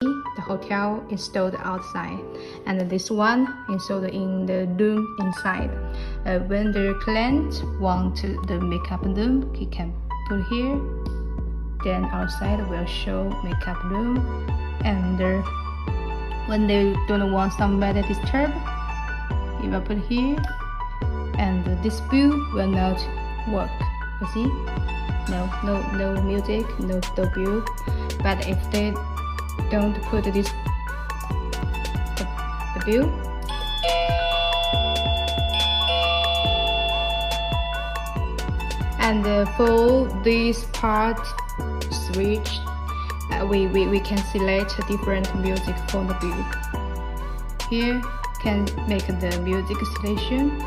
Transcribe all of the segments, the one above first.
the hotel installed outside, and this one installed in the room inside. When the client wants the makeup room, he can put here. Then outside will show makeup room, and when they don't want somebody disturb, you will put here, and this view will not work. You see, no music, no view. But if they don't put the view, and for this part switch, we can select different music for the view. Here can make the music selection.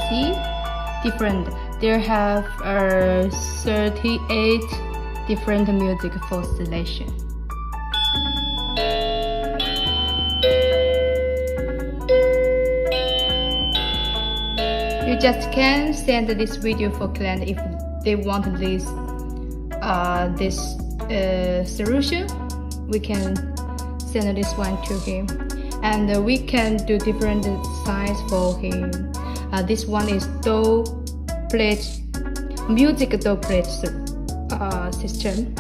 See, different. There have 38 different music for selection. You just can send this video for client if they want this solution. We can send this one to him, and we can do different size for him. This one is music door plate system.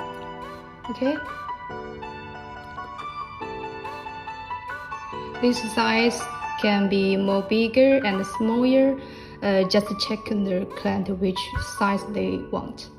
Okay. This size can be more bigger and smaller. Just check the client which size they want.